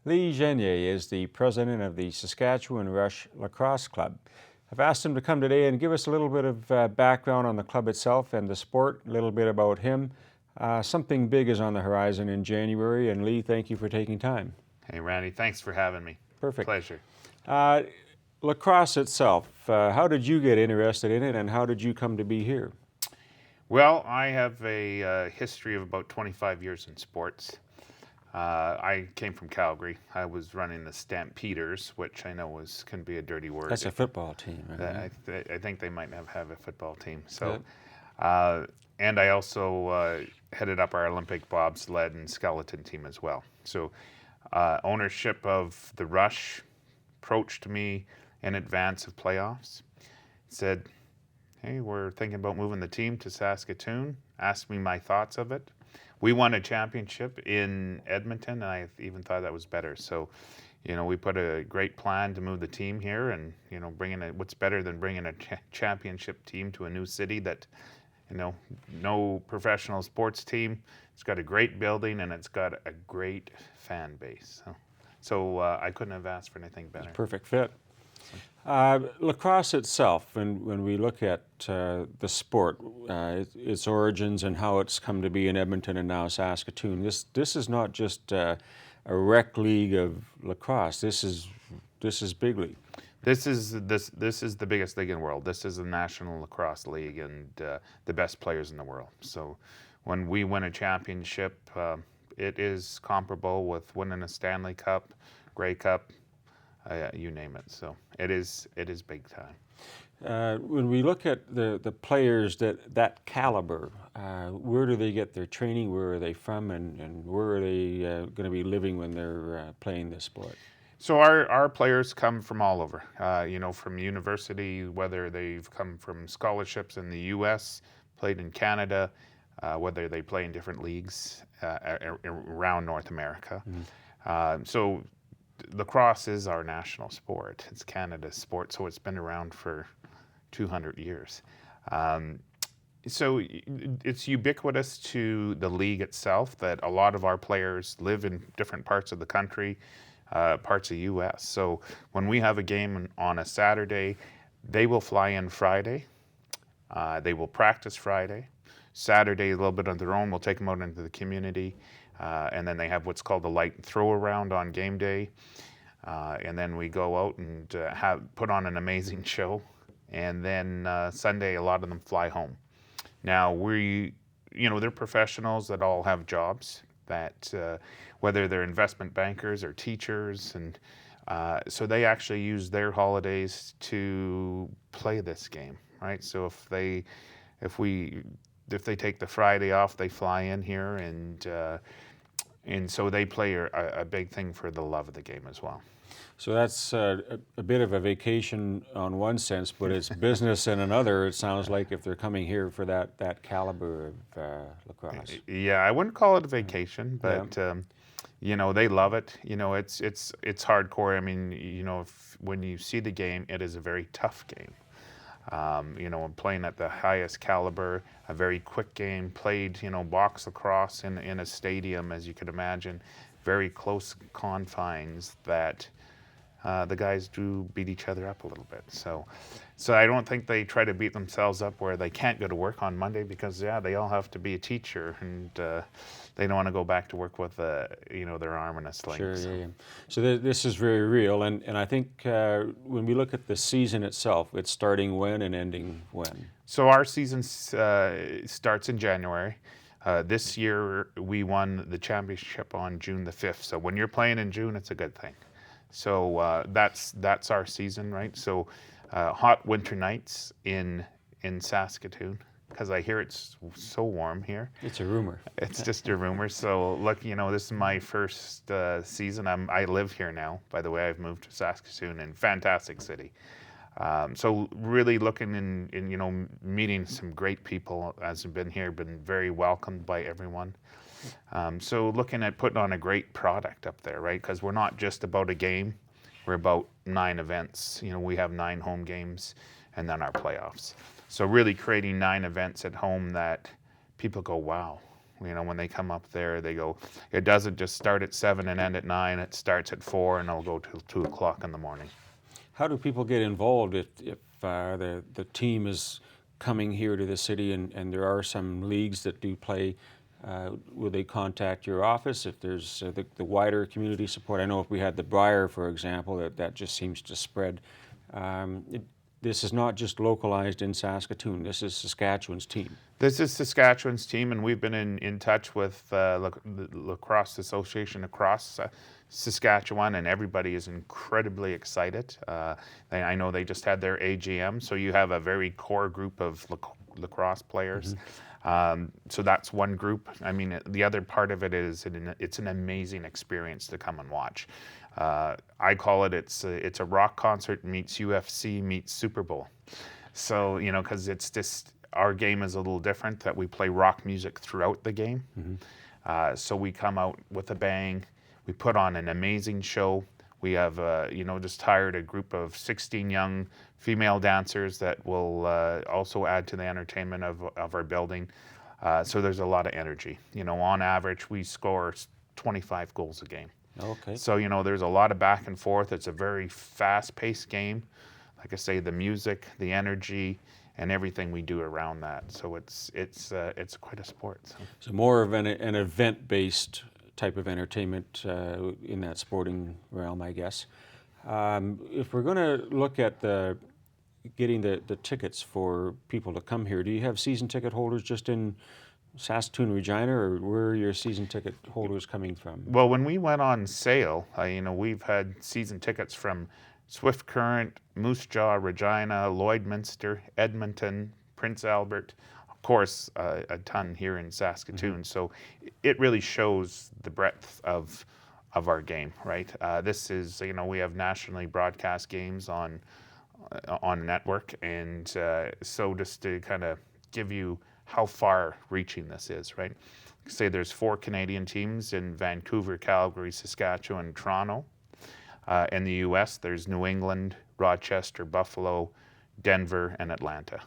Lee Genier is the president of the Saskatchewan Rush Lacrosse Club. I've asked him to come today and give us a little bit of background on the club itself and the sport, a little bit about him. Something big is on the horizon in January, and Lee, thank you for taking time. Hey, Randy, thanks for having me. Perfect. Pleasure. Lacrosse itself, how did you get interested in it, and how did you come to be here? Well, I have a history of about 25 years in sports. I came from Calgary. I was running the Stampeders, which I know can be a dirty word. That's a football team, right? I think they might have a football team. So, and I also headed up our Olympic bobsled and skeleton team as well. So, ownership of the Rush approached me in advance of playoffs. Said, "Hey, we're thinking about moving the team to Saskatoon." Asked me my thoughts of it. We won a championship in Edmonton, and I even thought that was better. So, we put a great plan to move the team here, and what's better than bringing a championship team to a new city that, no professional sports team. It's got a great building and it's got a great fan base. So I couldn't have asked for anything better. Perfect fit. Lacrosse itself, when we look at the sport, its origins and how it's come to be in Edmonton and now Saskatoon, this is not just a rec league of lacrosse. This is big league. This is the biggest league in the world. This is the National Lacrosse League and the best players in the world. So when we win a championship, it is comparable with winning a Stanley Cup, Grey Cup, you name it. So it is big time. When we look at the players that caliber, where do they get their training? Where are they from, and where are they going to be living when they're playing this sport? So our players come from all over, from university, whether they've come from scholarships in the U.S., played in Canada, whether they play in different leagues around North America. Mm-hmm. So lacrosse is our national sport. It's Canada's sport, so it's been around for 200 years. So it's ubiquitous to the league itself that a lot of our players live in different parts of the country, parts of the U.S. So when we have a game on a Saturday, they will fly in Friday. They will practice Friday. Saturday, a little bit on their own, we'll take them out into the community. And then they have what's called the light throw around on game day. And then we go out and put on an amazing show. And then Sunday, a lot of them fly home. Now, they're professionals that all have jobs, that whether they're investment bankers or teachers. And so they actually use their holidays to play this game, right? So if they take the Friday off, they fly in here, and so they play a big thing for the love of the game as well. So that's a bit of a vacation on one sense, but it's business in another. It sounds like if they're coming here for that caliber of lacrosse. Yeah, I wouldn't call it a vacation, but they love it. It's hardcore. I mean, when you see the game, it is a very tough game. Playing at the highest caliber, a very quick game, played, box lacrosse in a stadium, as you could imagine, very close confines that the guys do beat each other up a little bit. So I don't think they try to beat themselves up where they can't go to work on Monday because, they all have to be a teacher and they don't want to go back to work with, their arm in a sling. Sure, yeah. So this is very real, and I think when we look at the season itself, it's starting when and ending when? So our season starts in January. This year we won the championship on June the 5th. So when you're playing in June, it's a good thing. So that's our season, right? So hot winter nights in Saskatoon, because I hear it's so warm here. It's a rumor. It's just a rumor. So look, this is my first season. I live here now. By the way, I've moved to Saskatoon, and fantastic city. So really looking in meeting some great people as I've been here, been very welcomed by everyone. So looking at putting on a great product up there, right? Because we're not just about a game, we're about 9 events. We have 9 home games and then our playoffs. So really creating 9 events at home that people go, wow, When they come up there, they go, it doesn't just start at 7 and end at 9. It starts at 4 and it'll go till 2 o'clock in the morning. How do people get involved if the team is coming here to the city and there are some leagues that do play? Will they contact your office if there's the wider community support? I know if we had the Briar, for example, that just seems to spread. This is not just localized in Saskatoon. This is Saskatchewan's team. This is Saskatchewan's team, and we've been in touch with the Lacrosse Association across Saskatchewan, and everybody is incredibly excited. I know they just had their AGM, so you have a very core group of lacrosse players. So that's one group. I mean, the other part of it is it's an amazing experience to come and watch. I call it's a rock concert meets UFC meets Super Bowl. So, because it's just, our game is a little different, that we play rock music throughout the game. So we come out with a bang. We put on an amazing show. We have, just hired a group of 16 young female dancers that will also add to the entertainment of our building. So there's a lot of energy. On average, we score 25 goals a game. Okay. So, there's a lot of back and forth. It's a very fast-paced game. Like I say, the music, the energy, and everything we do around that. So it's quite a sport. So more of an event-based type of entertainment in that sporting realm, I guess. If we're going to look at getting the tickets for people to come here, do you have season ticket holders just in Saskatoon, Regina, or where are your season ticket holders coming from? Well, when we went on sale, we've had season tickets from Swift Current, Moose Jaw, Regina, Lloydminster, Edmonton, Prince Albert, of course, a ton here in Saskatoon. So it really shows the breadth of our game, right? This is, we have nationally broadcast games on network, and so just to kind of give you how far reaching this is, right? Say there's 4 Canadian teams in Vancouver, Calgary, Saskatchewan, Toronto. In the US, there's New England, Rochester, Buffalo, Denver, and Atlanta,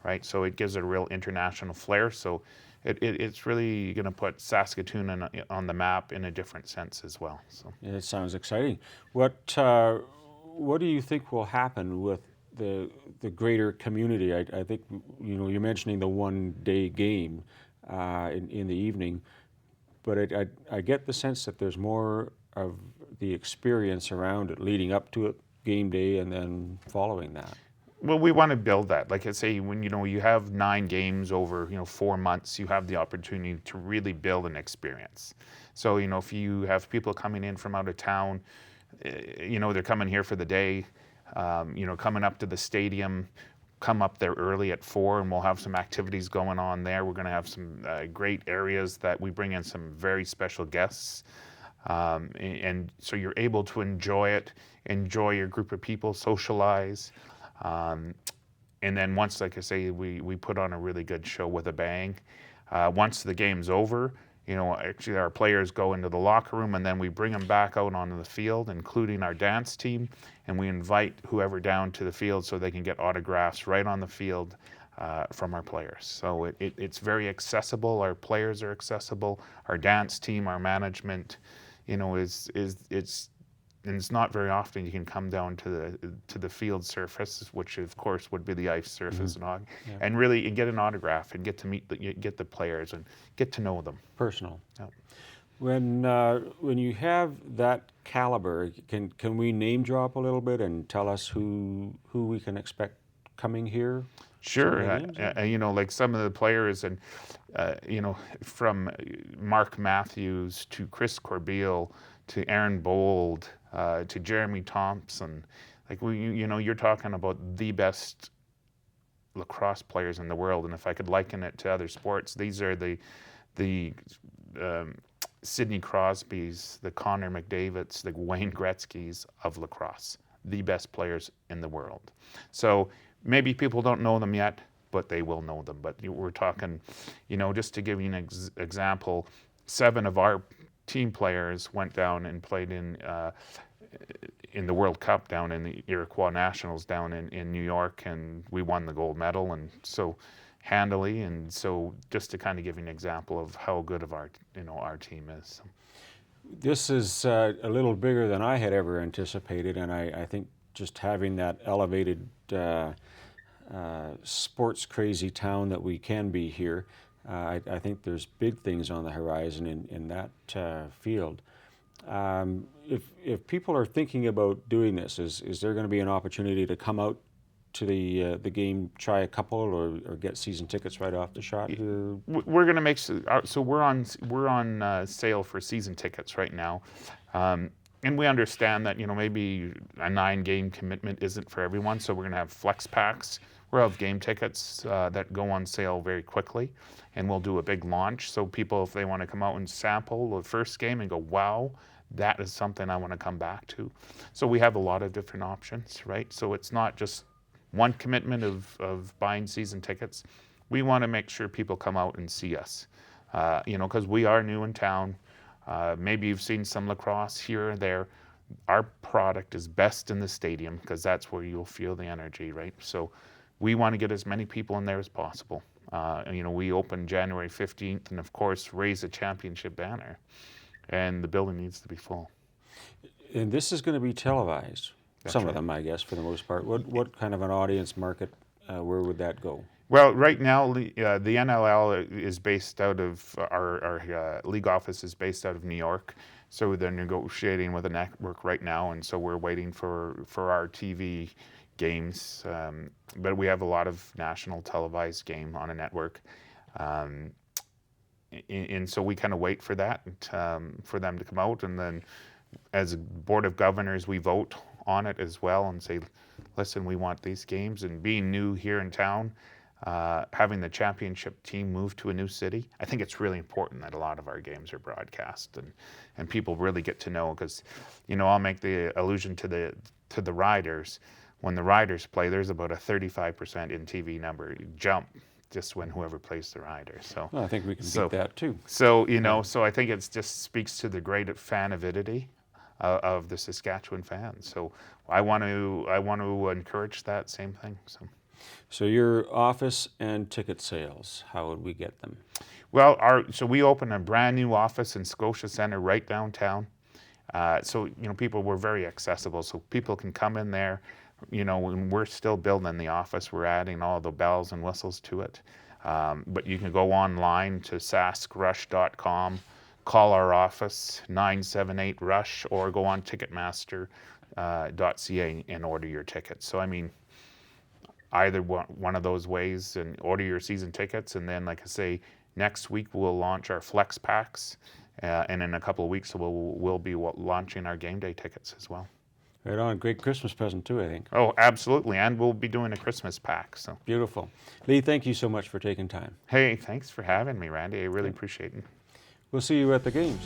right? So it gives it a real international flair. So it's really going to put Saskatoon on the map in a different sense as well. So Yeah, it sounds exciting. What do you think will happen with the greater community? I think you're mentioning the one-day game in the evening, but I get the sense that there's more of the experience around it leading up to it, game day, and then following that. Well, we want to build that. Like I say, when you have 9 games over 4 months, you have the opportunity to really build an experience. So if you have people coming in from out of town, they're coming here for the day, coming up to the stadium, come up there early at 4, and we'll have some activities going on there. We're going to have some great areas that we bring in some very special guests. And so you're able to enjoy it, enjoy your group of people, socialize. And then once, like I say, we put on a really good show with a bang. Once the game's over, actually our players go into the locker room, and then we bring them back out onto the field, including our dance team, and we invite whoever down to the field so they can get autographs right on the field from our players. So it's very accessible. Our players are accessible. Our dance team, our management, it's not very often you can come down to the field surface, which of course would be the ice surface, and really get an autograph and get to get the players and get to know them. Personal. Yeah. When you have that caliber, can we name drop a little bit and tell us who we can expect coming here? Sure. Like some of the players, and from Mark Matthews to Chris Corbeil to Aaron Bold to Jeremy Thompson. Like you're talking about the best lacrosse players in the world, and if I could liken it to other sports, these are the Sidney Crosbys, the Connor McDavids, the Wayne Gretzky's of lacrosse, the best players in the world. So maybe people don't know them yet, but they will know them. But we're talking, just to give you an example, 7 of our team players went down and played in the World Cup down in the Iroquois Nationals down in New York, and we won the gold medal. And so, handily. And so just to kind of give you an example of how good of our team is. This is a little bigger than I had ever anticipated, and I think just having that elevated sports crazy town that we can be here, I think there's big things on the horizon in that field. If people are thinking about doing this, is there going to be an opportunity to come out to the game, try a couple, or get season tickets right off the shot here? We're going to make so we're on sale for season tickets right now, and we understand that maybe a 9-game commitment isn't for everyone. So we're going to have flex packs. We'll have game tickets that go on sale very quickly, and we'll do a big launch. So people, if they want to come out and sample the first game and go, wow, that is something I want to come back to. So we have a lot of different options, right? So it's not just one commitment of buying season tickets. We want to make sure people come out and see us, because we are new in town. Maybe you've seen some lacrosse here or there. Our product is best in the stadium because that's where you'll feel the energy, right? So we want to get as many people in there as possible. We open January 15th, and of course raise a championship banner, and the building needs to be full. And this is going to be televised. That's Some right. of them, I guess, for the most part. What kind of an audience market? Where would that go? Well, right now the NLL is based out of our league office is based out of New York. So they're negotiating with a network right now, and so we're waiting for our TV games. But we have a lot of national televised game on a network, and so we kind of wait for that for them to come out, and then as a board of governors, we vote on it as well and say, listen, we want these games. And being new here in town, having the championship team move to a new city, I think it's really important that a lot of our games are broadcast and people really get to know, because I'll make the allusion to the Riders. When the Riders play, there's about a 35% in TV number jump just when whoever plays the Riders. So Well, I think we can beat that too. So so I think it just speaks to the great fan avidity of the Saskatchewan fans. So I want to encourage that same thing. So your office and ticket sales, how would we get them? Well, so we opened a brand new office in Scotia Centre right downtown. So people were very accessible, so people can come in there. And we're still building the office. We're adding all the bells and whistles to it. But you can go online to saskrush.com, call our office 978-RUSH, or go on ticketmaster.ca and order your tickets. So I mean, either one of those ways, and order your season tickets. And then, like I say, next week we'll launch our flex packs, and in a couple of weeks we'll be launching our game day tickets as well. Right on. Great Christmas present too, I think. Oh, absolutely. And we'll be doing a Christmas pack. So Beautiful. Lee, thank you so much for taking time. hey, thanks for having me, Randy. I really appreciate it. We'll see you at the games.